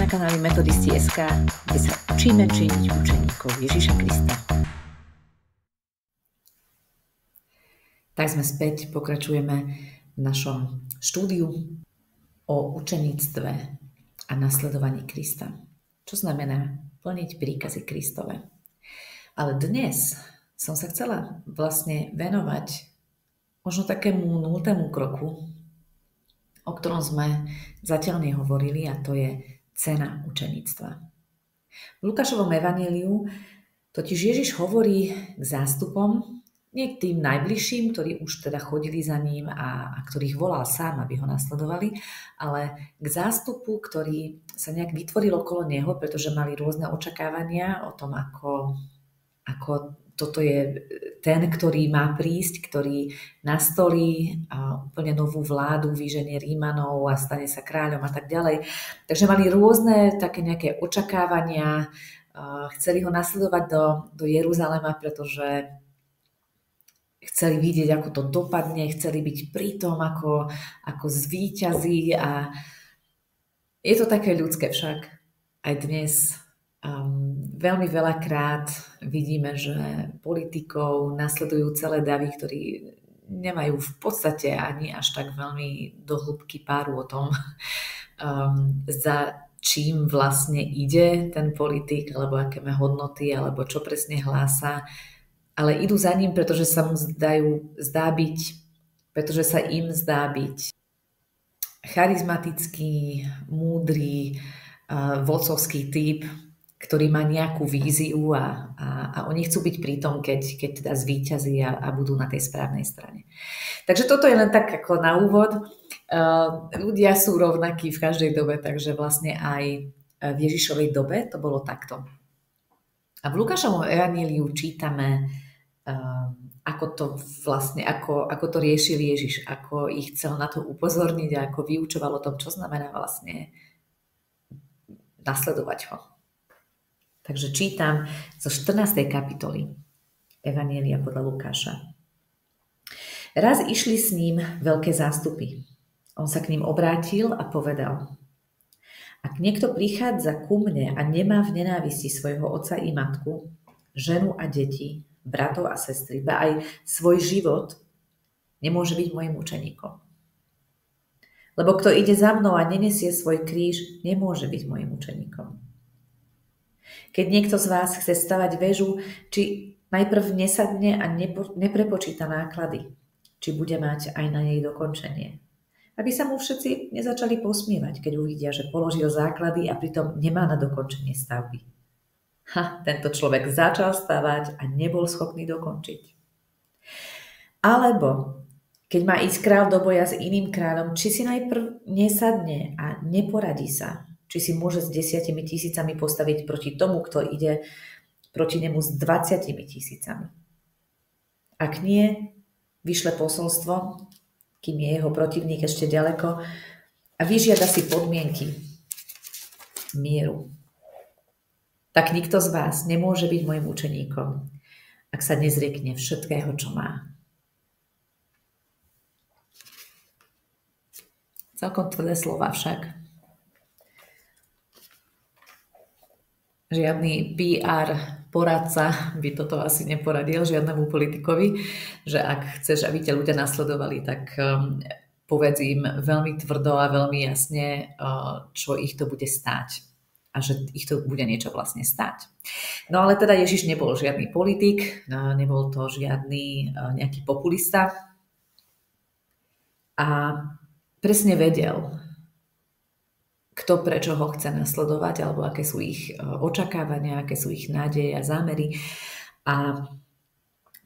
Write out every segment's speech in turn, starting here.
na kanáli Metodisti.sk, kde sa učíme činiť učeníkov Ježiša Krista. Tak sme späť, pokračujeme v našom štúdiu o učeníctve a nasledovaní Krista. Čo znamená plniť príkazy Kristove. Ale dnes som sa chcela vlastne venovať možno takému nultému kroku, o ktorom sme zatiaľ nehovorili, a to je cena učeníctva. V Lukášovom evanjeliu totiž Ježiš hovorí k zástupom, nie k tým najbližším, ktorí už teda chodili za ním a ktorých volal sám, aby ho nasledovali, ale k zástupu, ktorý sa nejak vytvoril okolo neho, pretože mali rôzne očakávania o tom, ako toto je ten, ktorý má prísť, ktorý nastolí úplne novú vládu, vyženie Rímanov a stane sa kráľom a tak ďalej. Takže mali rôzne také nejaké očakávania, chceli ho nasledovať do Jeruzalema, pretože chceli vidieť, ako to dopadne, chceli byť pri tom, ako zvíťazí, a je to také ľudské však aj dnes. Veľmi veľakrát vidíme, že politikov nasledujú celé davy, ktorí nemajú v podstate ani až tak veľmi do hĺbky páru o tom, za čím vlastne ide ten politik, alebo aké má hodnoty, alebo čo presne hlása, ale idú za ním, pretože sa im zdá byť charizmatický, múdry, vodcovský typ, ktorý má nejakú víziu a oni chcú byť pri tom, keď teda zvíťazí a budú na tej správnej strane. Takže toto je len tak ako na úvod. Ľudia sú rovnakí v každej dobe, takže vlastne aj v Ježišovej dobe to bolo takto. A v Lukášovom evanjeliu čítame, ako to riešil Ježiš, ako ich chcel na to upozorniť a ako vyučoval o tom, čo znamená vlastne nasledovať ho. Takže čítam zo 14. kapitoly Evanjelia podľa Lukáša. Raz išli s ním veľké zástupy. On sa k ním obrátil a povedal: Ak niekto prichádza ku mne a nemá v nenávisti svojho otca i matku, ženu a deti, bratov a sestry, ba aj svoj život, nemôže byť mojim učeníkom. Lebo kto ide za mnou a nenesie svoj kríž, nemôže byť mojim učeníkom. Keď niekto z vás chce stavať väžu, či najprv nesadne a neprepočíta náklady, či bude mať aj na nej dokončenie. Aby sa mu všetci nezačali posmievať, keď uvidia, že položil základy a pritom nemá na dokončenie stavby. Tento človek začal stavať a nebol schopný dokončiť. Alebo keď má ísť kráľ do boja s iným kráľom, či si najprv nesadne a neporadí sa, či si môže s 10 000 postaviť proti tomu, kto ide proti nemu s 20 000. Ak nie, vyšle posolstvo, kým je jeho protivník ešte ďaleko, a vyžiada si podmienky mieru. Tak nikto z vás nemôže byť môjim učeníkom, ak sa nezriekne všetkého, čo má. Celkom tvrdé slova však. Žiadny PR poradca by toto asi neporadil žiadnemu politikovi, že ak chceš, aby ťa ľudia nasledovali, tak povedz im veľmi tvrdo a veľmi jasne, čo ich to bude stáť. A že ich to bude niečo vlastne stáť. No ale teda Ježiš nebol žiadny politik, nebol to žiadny nejaký populista. A presne vedel, kto prečo ho chce nasledovať, alebo aké sú ich očakávania, aké sú ich nádeje a zámery. A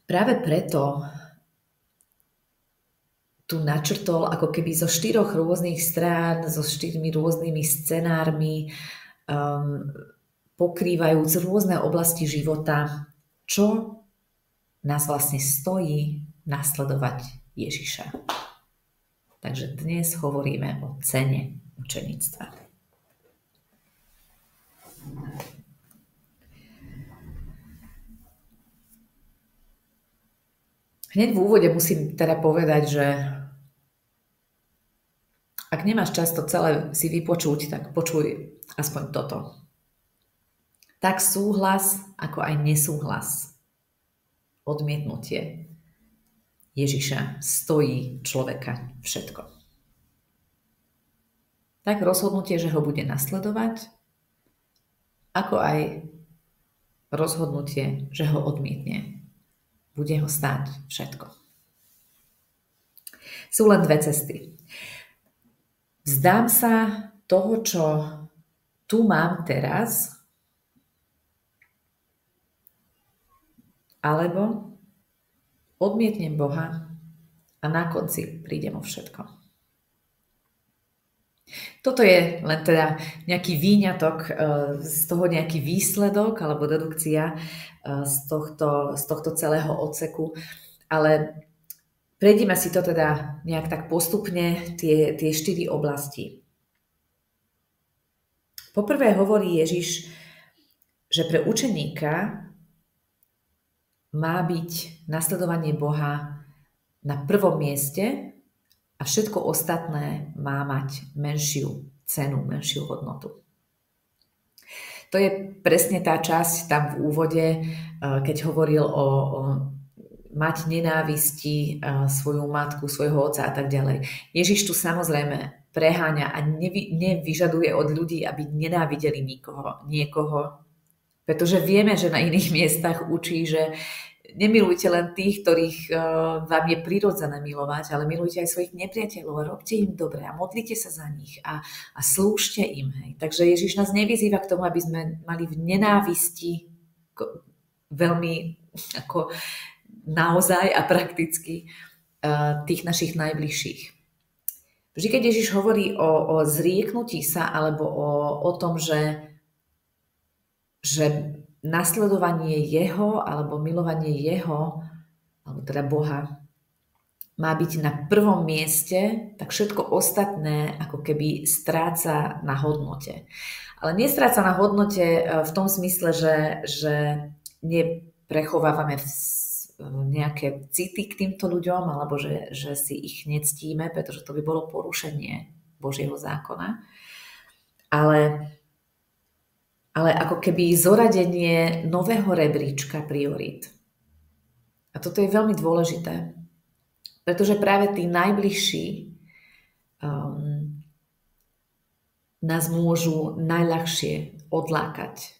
práve preto tu načrtol ako keby zo 4 rôznych strán, so 4 rôznymi scenármi, pokrývajúc rôzne oblasti života, čo nás vlastne stojí nasledovať Ježiša. Takže dnes hovoríme o cene učeníctva. Hneď v úvode musím teda povedať, že Ak nemáš čas to celé si vypočuť, tak počuj aspoň toto. Tak súhlas, ako aj nesúhlas, odmietnutie Ježiša stojí človeka všetko. Tak rozhodnutie, že ho bude nasledovať, ako aj rozhodnutie, že ho odmietne, bude ho stáť všetko. Sú len dve cesty. Vzdám sa toho, čo tu mám teraz, alebo odmietnem Boha a na konci prídem o všetko. Toto je len teda nejaký výňatok, z toho nejaký výsledok alebo dedukcia z tohto celého odseku, ale prejdime si to teda nejak tak postupne, tie 4 oblasti. Poprvé hovorí Ježiš, že pre učeníka má byť nasledovanie Boha na prvom mieste a všetko ostatné má mať menšiu cenu, menšiu hodnotu. To je presne tá časť tam v úvode, keď hovoril o mať nenávisti svoju matku, svojho otca a tak ďalej. Ježiš tu samozrejme preháňa a nevyžaduje od ľudí, aby nenávideli niekoho, pretože vieme, že na iných miestach učí, že nemilujte len tých, ktorých vám je prirodzené milovať, ale milujte aj svojich nepriateľov a robte im dobre a modlite sa za nich a slúžte im. Hej. Takže Ježiš nás nevyzýva k tomu, aby sme mali v nenávisti veľmi ako naozaj a prakticky tých našich najbližších. Vždy, keď Ježiš hovorí o zrieknutí sa alebo o tom, že nasledovanie jeho alebo milovanie jeho, alebo teda Boha, má byť na prvom mieste, tak všetko ostatné ako keby stráca na hodnote. Ale nestráca na hodnote v tom smysle, že neprechovávame nejaké city k týmto ľuďom, alebo že si ich nectíme, pretože to by bolo porušenie Božieho zákona. Ale ako keby zoradenie nového rebríčka priorít. A toto je veľmi dôležité, pretože práve tí najbližší nás môžu najľahšie odlákať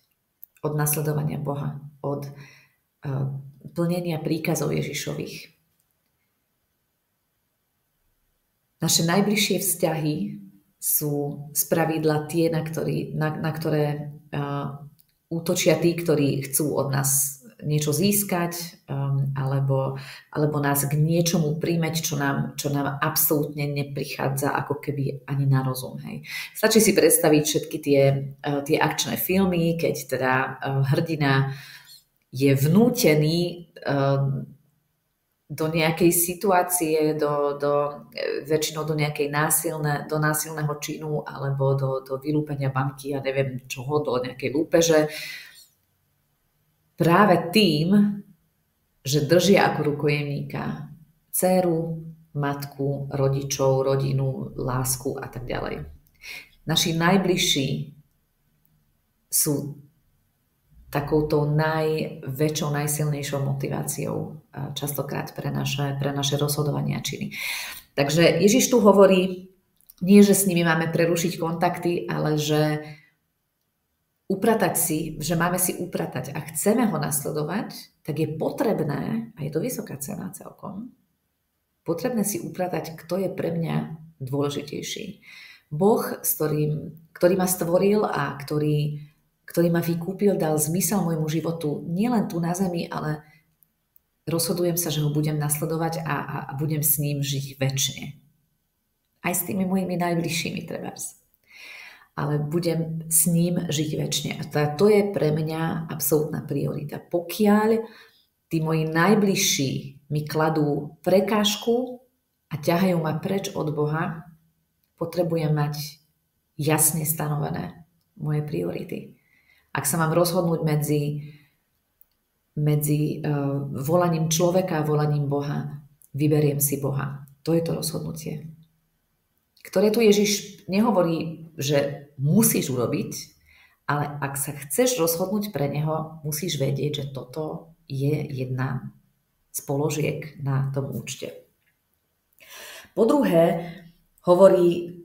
od nasledovania Boha, od plnenia príkazov Ježišových. Naše najbližšie vzťahy sú spravidla tie, na ktoré útočia tí, ktorí chcú od nás niečo získať alebo nás k niečomu príjmeť, čo nám absolútne neprichádza ako keby ani na rozum. Hej. Stačí si predstaviť všetky tie akčné filmy, keď teda hrdina je vnútený do nejakej situácie, väčšinou do nejakej násilného činu alebo do vylúpenia banky a neviem čoho, do nejakej lúpeže. Práve tým, že držia ako rukojemníka dcéru, matku, rodičov, rodinu, lásku a tak ďalej. Naši najbližší sú takouto najväčšou, najsilnejšou motiváciou častokrát pre naše rozhodovania a činy. Takže Ježiš tu hovorí, nie že s nimi máme prerušiť kontakty, ale že máme si upratať a chceme ho nasledovať, tak je potrebné, a je to vysoká cena celkom, potrebné si upratať, kto je pre mňa dôležitejší. Boh, ktorý ma stvoril a ktorý ma vykúpil, dal zmysel môjmu životu nielen tu na zemi, ale rozhodujem sa, že ho budem nasledovať a budem s ním žiť večne. Aj s tými mojimi najbližšími trebárs. Ale budem s ním žiť večne. A to je pre mňa absolútna priorita. Pokiaľ tí moji najbližší mi kladú prekážku a ťahajú ma preč od Boha, potrebujem mať jasne stanovené moje priority. Ak sa mám rozhodnúť medzi volaním človeka a volaním Boha, vyberiem si Boha. To je to rozhodnutie. ktoré tu Ježiš nehovorí, že musíš urobiť, ale ak sa chceš rozhodnúť pre neho, musíš vedieť, že toto je jedna z položiek na tom účte. Po druhé, hovorí,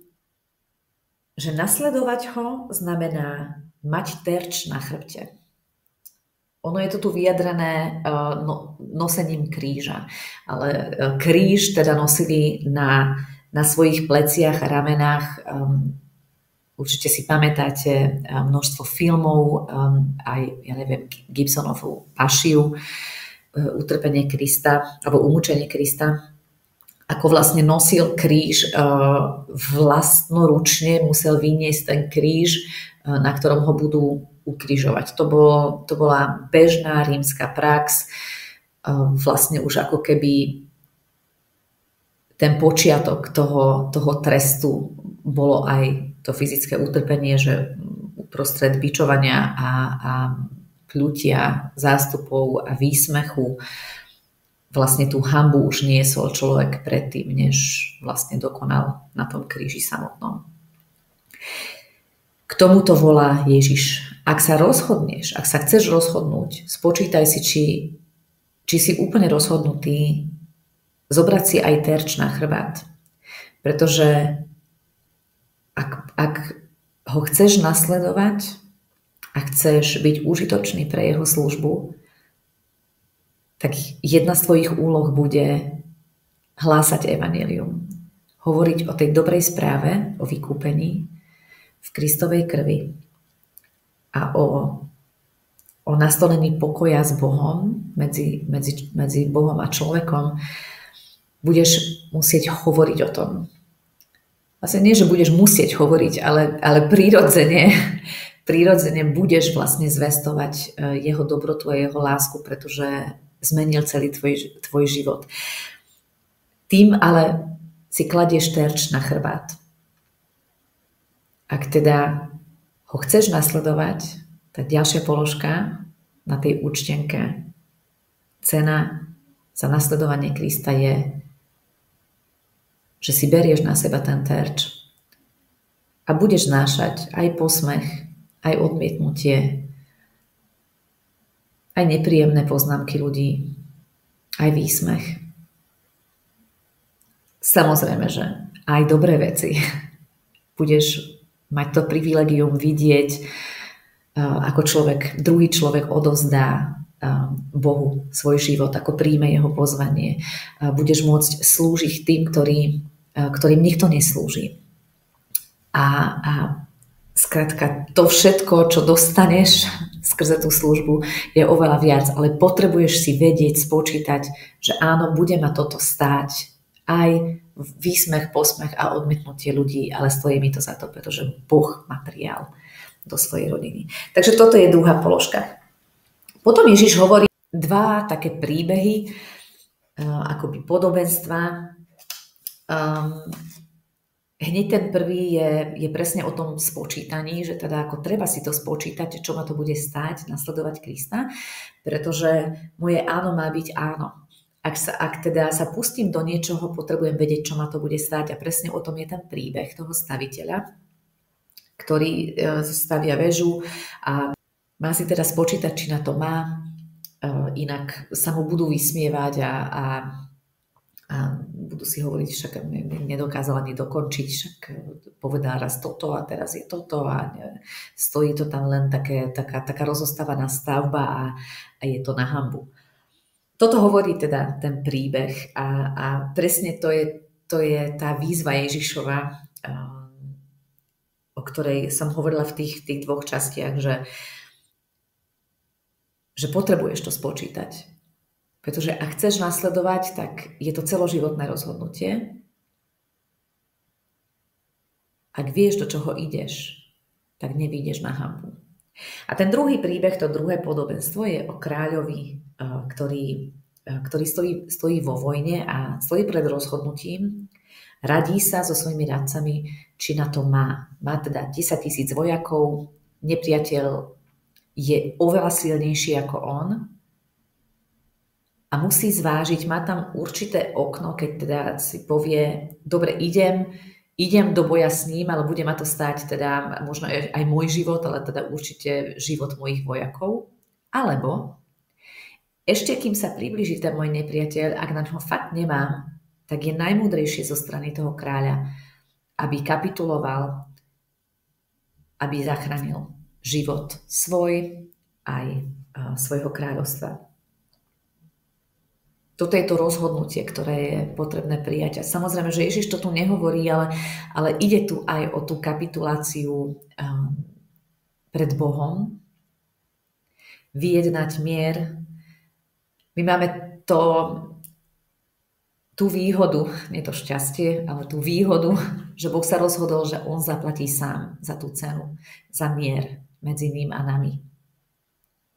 že nasledovať ho znamená mať terč na chrbte. Ono je to tu vyjadrené nosením kríža, ale kríž teda nosili na svojich pleciach a ramenách. Určite si pamätáte množstvo filmov, aj, ja neviem, Gibsonovú Pašiu, utrpenie Krista, alebo umúčenie Krista, ako vlastne nosil kríž vlastnoručne, musel vyniesť ten kríž, na ktorom ho budú ukrižovať. To bola bežná rímska prax, vlastne už ako keby ten počiatok toho trestu bolo aj to fyzické utrpenie, že uprostred bičovania a pľutia, zástupov a výsmechu vlastne tú hanbu už niesol človek predtým, než vlastne dokonal na tom kríži samotnom. K tomuto volá Ježiš. Ak sa rozhodneš, ak sa chceš rozhodnúť, spočítaj si, či si úplne rozhodnutý zobrať si aj terč na chrbát. Pretože ak ho chceš nasledovať a chceš byť užitočný pre jeho službu, tak jedna z tvojich úloh bude hlásať evanjelium. Hovoriť o tej dobrej správe, o vykúpení v Kristovej krvi a o nastolení pokoja s Bohom, medzi Bohom a človekom. Budeš musieť hovoriť o tom. Vlastne nie, že budeš musieť hovoriť, ale prirodzene budeš vlastne zvestovať jeho dobrotu a jeho lásku, pretože zmenil celý tvoj život. Tým ale si kladieš terč na chrbát. Ak teda ho chceš nasledovať, tak ďalšia položka na tej účtenke, cena za nasledovanie Krista je, že si berieš na seba ten terč a budeš znášať aj posmech, aj odmietnutie, aj nepríjemné poznámky ľudí, aj výsmech. Samozrejme, že aj dobré veci. Budeš mať to privilegium vidieť, ako druhý človek odovzdá Bohu svoj život, ako príjme jeho pozvanie. Budeš môcť slúžiť tým, ktorým nikto neslúži. A skrátka, to všetko, čo dostaneš skrze tú službu, je oveľa viac, ale potrebuješ si vedieť, spočítať, že áno, bude ma toto stáť aj výsmech, posmech a odmietnutie ľudí, ale stojí mi to za to, pretože Boh ma prijal do svojej rodiny. Takže toto je druhá položka. Potom Ježiš hovorí dva také príbehy, akoby podobenstva. Hneď ten prvý je presne o tom spočítaní, že teda ako treba si to spočítať, čo ma to bude stáť nasledovať Krista, pretože moje áno má byť áno. Ak teda sa pustím do niečoho, potrebujem vedieť, čo ma to bude stáť, a presne o tom je ten príbeh toho staviteľa, ktorý stavia väžu a má si teda spočítať, či na to má, inak sa mu budú vysmievať a budú si hovoriť, však nedokázal ani dokončiť, však povedal raz toto a teraz je toto a stojí to tam len taká rozostávaná stavba a je to na hanbu. Toto hovorí teda ten príbeh a presne to je tá výzva Ježišova, o ktorej som hovorila v tých dvoch častiach, že potrebuješ to spočítať. Pretože ak chceš nasledovať, tak je to celoživotné rozhodnutie. Ak vieš, do čoho ideš, tak nevyjdeš na hanbu. A ten druhý príbeh, to druhé podobenstvo je o kráľovi, ktorý stojí vo vojne a stojí pred rozhodnutím. Radí sa so svojimi radcami, či na to má. Má teda 10 000 vojakov, nepriateľ je oveľa silnejší ako on a musí zvážiť, má tam určité okno, keď teda si povie, dobre, idem, idem do boja s ním, ale bude ma to stáť teda možno aj môj život, ale teda určite život mojich vojakov. Alebo ešte kým sa priblíži ten môj nepriateľ, ak na ňo fakt nemám, tak je najmúdrejšie zo strany toho kráľa, aby kapituloval, aby zachránil život svoj aj svojho kráľovstva. Toto je to rozhodnutie, ktoré je potrebné prijať. A samozrejme, že Ježiš to tu nehovorí, ale ide tu aj o tú kapituláciu pred Bohom, vyjednať mier. My máme tú výhodu, nie to šťastie, ale tú výhodu, že Boh sa rozhodol, že on zaplatí sám za tú cenu, za mier medzi ním a nami.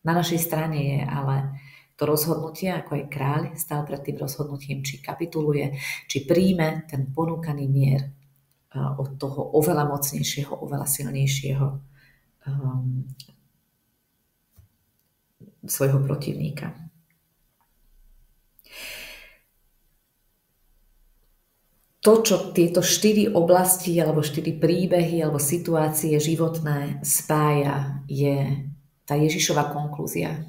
Na našej strane je ale to rozhodnutie, ako aj kráľ stál pred tým rozhodnutím, či kapituluje, či príjme ten ponúkaný mier od toho oveľa mocnejšieho, oveľa silnejšieho svojho protivníka. To, čo tieto 4 oblasti, alebo 4 príbehy, alebo situácie životné spája, je tá Ježišova konklúzia.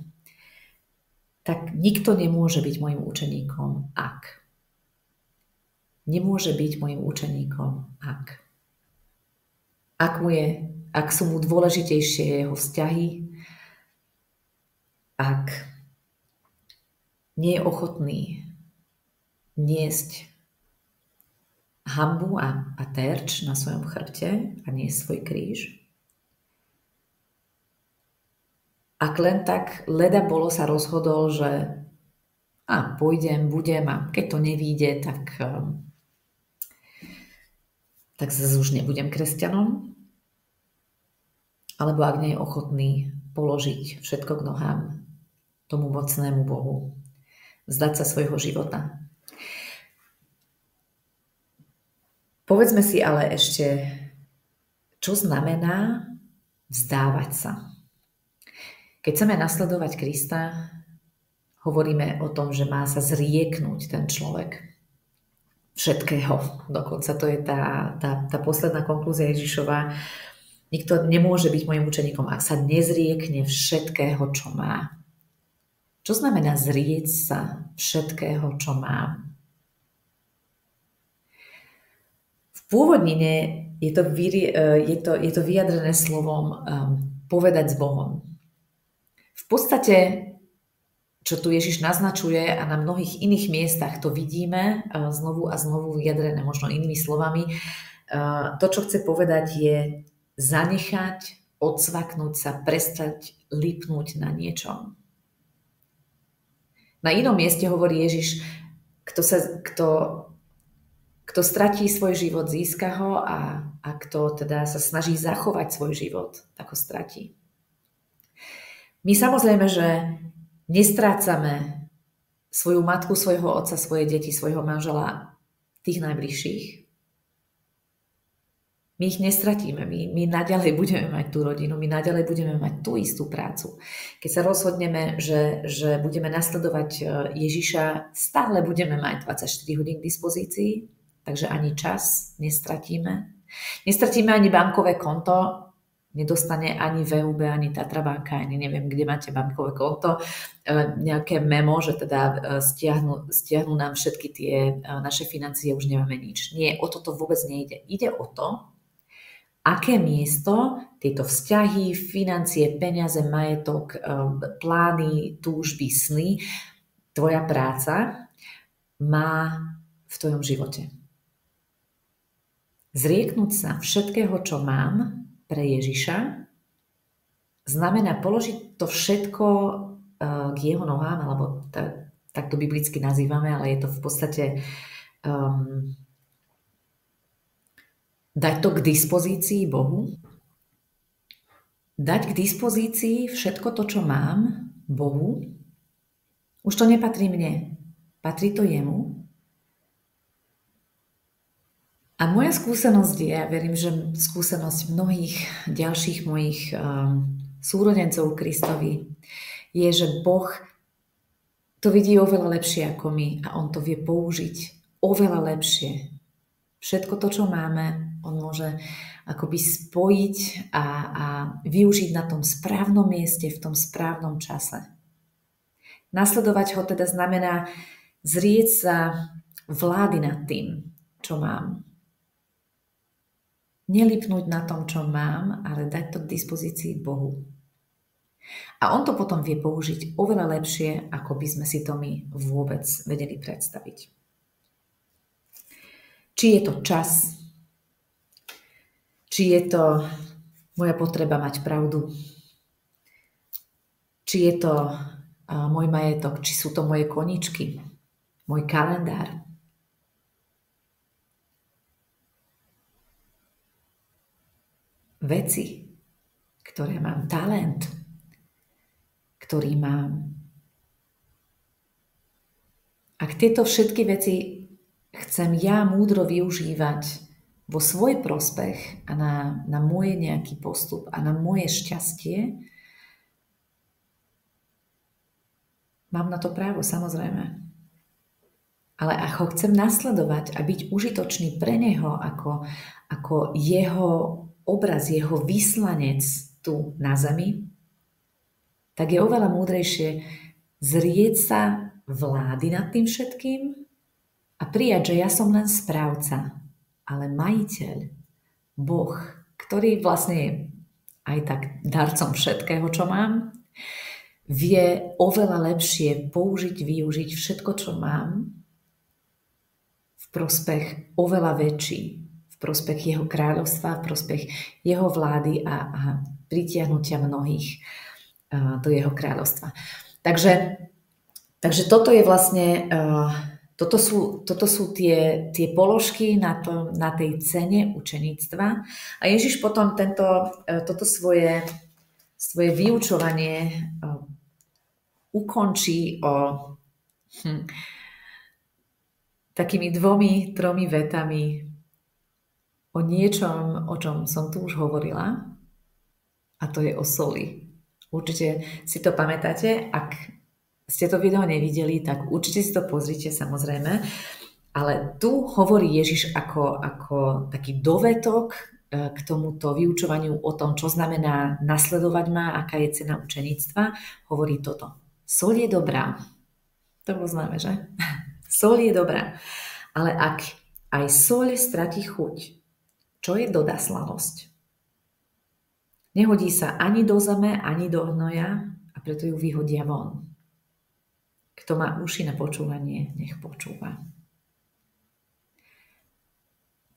Tak nikto nemôže byť mojim učeníkom, ak. Nemôže byť mojim učeníkom, ak. Ak sú mu dôležitejšie jeho vzťahy, ak nie je ochotný niesť hanbu a terč na svojom chrbte a niesť svoj kríž. Ak len tak leda bolo sa rozhodol, že pôjdem, budem a keď to nevíde, tak zase už nebudem kresťanom. Alebo ak nie je ochotný položiť všetko k nohám tomu mocnému Bohu, vzdať sa svojho života. Povedzme si ale ešte, čo znamená vzdávať sa. Keď chceme nasledovať Krista, hovoríme o tom, že má sa zrieknúť ten človek všetkého. Dokonca to je tá posledná konklúzia Ježišova. Nikto nemôže byť mojim učeníkom, ak sa nezriekne všetkého, čo má. Čo znamená zrieť sa všetkého, čo mám? V pôvodnine je to vyjadrené slovom povedať s Bohom. V podstate, čo tu Ježiš naznačuje a na mnohých iných miestach to vidíme znovu a znovu vyjadrené možno inými slovami, to, čo chce povedať, je zanechať, odsvaknúť sa, prestať lipnúť na niečom. Na inom mieste hovorí Ježiš, kto stratí svoj život, získa ho a kto teda sa snaží zachovať svoj život, tak ho stratí. My samozrejme, že nestrácame svoju matku, svojho otca, svoje deti, svojho manžela, tých najbližších. My ich nestratíme, my naďalej budeme mať tú rodinu, my naďalej budeme mať tú istú prácu. Keď sa rozhodneme, že budeme nasledovať Ježiša, stále budeme mať 24 hodín k dispozícii, takže ani čas nestratíme. Nestratíme ani bankové konto, nedostane ani VUB, ani Tatra banka, ani neviem, kde máte bankové konto, nejaké memo, že teda stiahnu nám všetky tie naše financie, už nemáme nič. Nie, o toto vôbec nejde. Ide o to, aké miesto tieto vzťahy, financie, peniaze, majetok, plány, túžby, sny, tvoja práca má v tvojom živote. Zrieknúť sa všetkého, čo mám pre Ježiša, znamená položiť to všetko k jeho nohám, alebo tak to biblicky nazývame, ale je to v podstate dať to k dispozícii Bohu, dať k dispozícii všetko to, čo mám Bohu. Už to nepatrí mne, patrí to jemu. A moja skúsenosť je, ja verím, že skúsenosť mnohých ďalších mojich súrodencov Kristovi je, že Boh to vidí oveľa lepšie ako my a on to vie použiť oveľa lepšie Všetko to, čo máme, on môže akoby spojiť a využiť na tom správnom mieste, v tom správnom čase. Nasledovať ho teda znamená zrieť sa vlády nad tým, čo mám. Nelipnúť na tom, čo mám, ale dať to k dispozícii Bohu. A on to potom vie použiť oveľa lepšie, ako by sme si to my vôbec vedeli predstaviť. Či je to čas, či je to moja potreba mať pravdu, či je to môj majetok, či sú to moje koničky, môj kalendár. Veci, ktoré mám, talent, ktorý mám. Ak tieto všetky veci chcem ja múdro využívať vo svoj prospech a na môj nejaký postup a na moje šťastie, mám na to právo, samozrejme. Ale ak ho chcem nasledovať a byť užitočný pre neho ako jeho obraz, jeho vyslanec tu na zemi, tak je oveľa múdrejšie zrieť sa vlády nad tým všetkým a prijať, že ja som len správca, ale majiteľ, Boh, ktorý vlastne je aj tak darcom všetkého, čo mám, vie oveľa lepšie využiť všetko, čo mám v prospech oveľa väčší, v prospech jeho kráľovstva, v prospech jeho vlády a pritiahnutia mnohých do jeho kráľovstva. Takže toto je vlastne, toto sú tie položky na tej cene učeníctva. A Ježiš potom toto svoje vyučovanie ukončí takými 2-3 vetami o niečom, o čom som tu už hovorila, a to je o soli. Určite si to pamätáte, ak ste to video nevideli, tak určite si to pozrite, samozrejme. Ale tu hovorí Ježiš ako taký dovetok k tomuto vyučovaniu o tom, čo znamená nasledovať ma, aká je cena učeníctva. Hovorí toto. Sol je dobrá. To bolo známe, že? Sol je dobrá. Ale ak aj soľ stratí chuť, čo je dodaslavosť? Nehodí sa ani do zeme, ani do hnoja a preto ju vyhodia von. Kto má uši na počúvanie, nech počúva.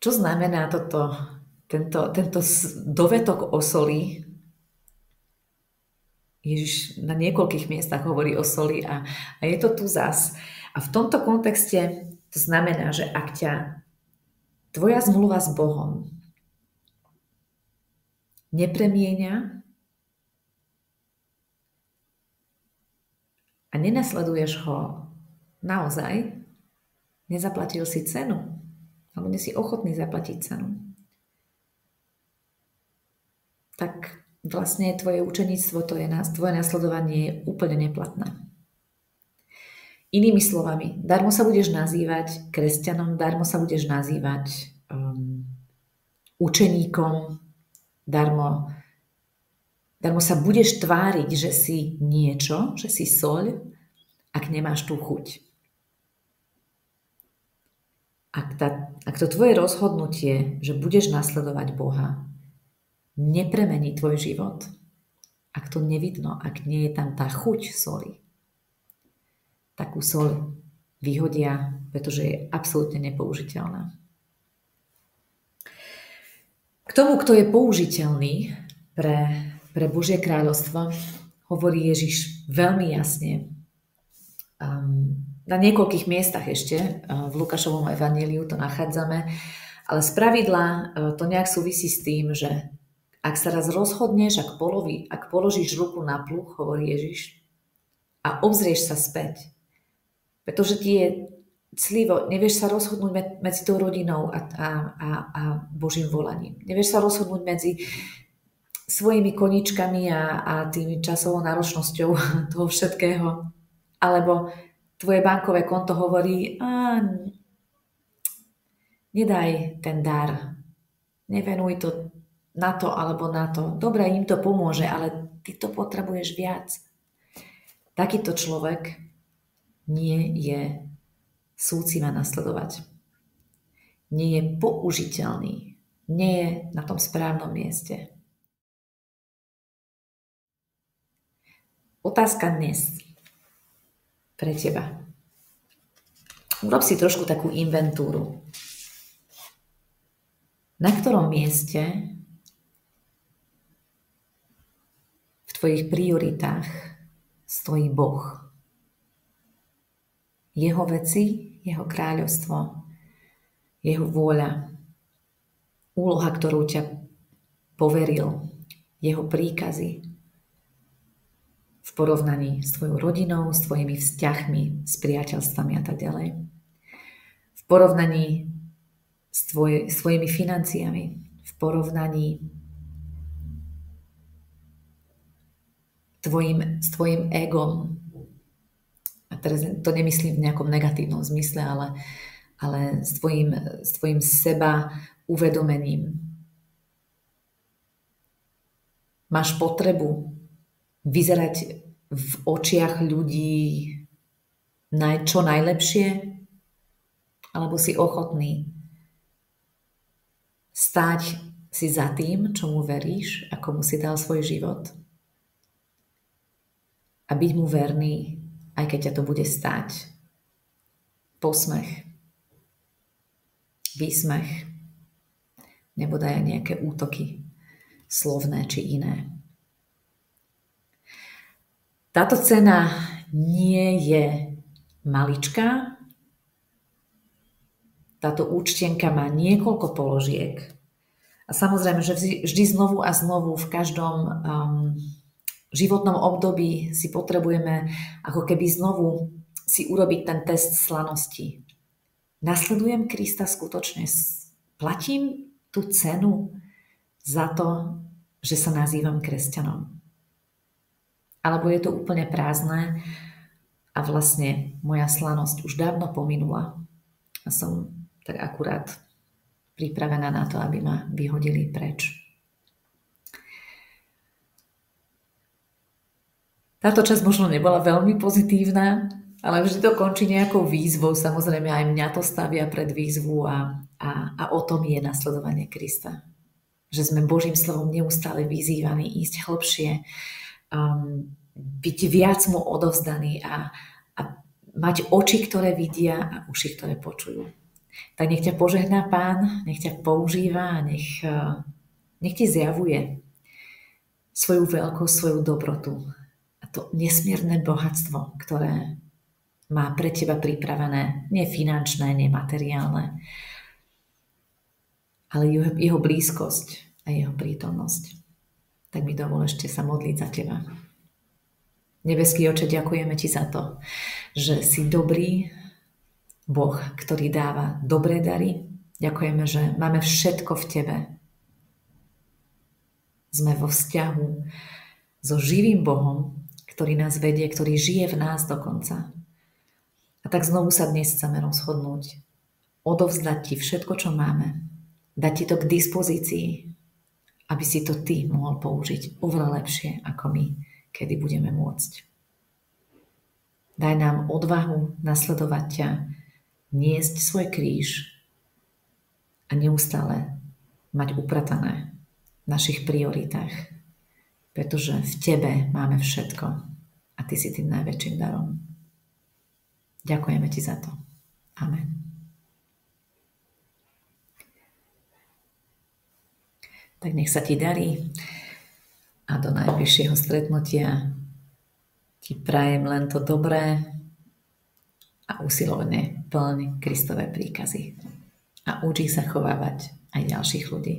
Čo znamená tento dovetok o soli? Ježiš na niekoľkých miestach hovorí o soli a je to tu zas. A v tomto kontexte to znamená, že ak ťa tvoja zmluva s Bohom nepremieňa a nenasleduješ ho naozaj, nezaplatil si cenu, alebo nie si ochotný zaplatiť cenu, tak vlastne tvoje učeníctvo, tvoje nasledovanie je úplne neplatné. Inými slovami, darmo sa budeš nazývať kresťanom, darmo sa budeš nazývať učeníkom, darmo sa budeš tváriť, že si niečo, že si soľ, ak nemáš tú chuť. Ak to tvoje rozhodnutie, že budeš nasledovať Boha, nepremení tvoj život, ak to nevidno, ak nie je tam tá chuť soli, takú soľ vyhodia, pretože je absolútne nepoužiteľná. K tomu, kto je použiteľný pre Božie kráľovstvo, hovorí Ježiš veľmi jasne. Na niekoľkých miestach ešte v Lukášovom evanjeliu to nachádzame, ale spravidla to nejak súvisí s tým, že ak sa raz rozhodneš, ak položíš ruku na pluh, hovorí Ježiš, a obzrieš sa späť, pretože ti je clivo, nevieš sa rozhodnúť medzi tou rodinou a Božím volaním. Nevieš sa rozhodnúť medzi svojimi koničkami a tými časovou náročnosťou toho všetkého. Alebo tvoje bankové konto hovorí, Nedaj ten dar. Nevenuj to na to alebo na to. Dobre, im to pomôže, ale ty to potrebuješ viac. Takýto človek nie je súcim a nasledovať. Nie je použiteľný. Nie je na tom správnom mieste. Otázka dnes pre teba. Urob si trošku takú inventúru. Na ktorom mieste v tvojich prioritách stojí Boh? Jeho veci, jeho kráľovstvo, jeho vôľa, úloha, ktorú ťa poveril, jeho príkazy v porovnaní s tvojou rodinou, s tvojimi vzťahmi, s priateľstvami a tak ďalej. V porovnaní s svojimi financiami, v porovnaní s tvojim egom. A teraz to nemyslím v nejakom negatívnom zmysle, ale s tvojim seba uvedomením. Máš potrebu vyzerať v očiach ľudí čo najlepšie? Alebo si ochotný stáť si za tým, čomu veríš a komu si dal svoj život? A byť mu verný, aj keď ťa to bude stáť posmech, výsmech, nebo aj nejaké útoky slovné či iné. Táto cena nie je maličká. Táto účtenka má niekoľko položiek. A samozrejme, že vždy znovu a znovu v každom životnom období si potrebujeme ako keby znovu si urobiť ten test slanosti. Nasledujem Krista skutočne? Platím tú cenu za to, že sa nazývam kresťanom? Alebo je to úplne prázdne a vlastne moja slanosť už dávno pominula a som tak akurát pripravená na to, aby ma vyhodili preč. Táto časť možno nebola veľmi pozitívna, ale vždy to končí nejakou výzvou. Samozrejme aj mňa to stavia pred výzvu a o tom je nasledovanie Krista. Že sme Božím slovom neustále vyzývaní ísť hlbšie, byť viac mu odovzdaný a mať oči, ktoré vidia a uši, ktoré počujú. Tak nech ťa požehná Pán, nech ťa používa a nech ti zjavuje svoju veľkosť, svoju dobrotu a to nesmierne bohatstvo, ktoré má pre teba pripravené, nie finančné, nie materiálne, ale jeho blízkosť a jeho prítomnosť. Tak mi dovol ešte sa modliť za teba. Nebeský Oče, ďakujeme ti za to, že si dobrý Boh, ktorý dáva dobré dary. Ďakujeme, že máme všetko v tebe. Sme vo vzťahu so živým Bohom, ktorý nás vedie, ktorý žije v nás dokonca. A tak znovu sa dnes chceme rozhodnúť, odovzdať ti všetko, čo máme, dať ti to k dispozícii, aby si to ty mohol použiť oveľa lepšie ako my, kedy budeme môcť. Daj nám odvahu nasledovať ťa, niesť svoj kríž a neustále mať upratané v našich prioritách, pretože v tebe máme všetko a ty si tým najväčším darom. Ďakujeme ti za to. Amen. Tak nech sa ti darí a do najbližšieho stretnutia ti prajem len to dobré a usilovne plň Kristove príkazy. A učí sa chovávať aj ďalších ľudí.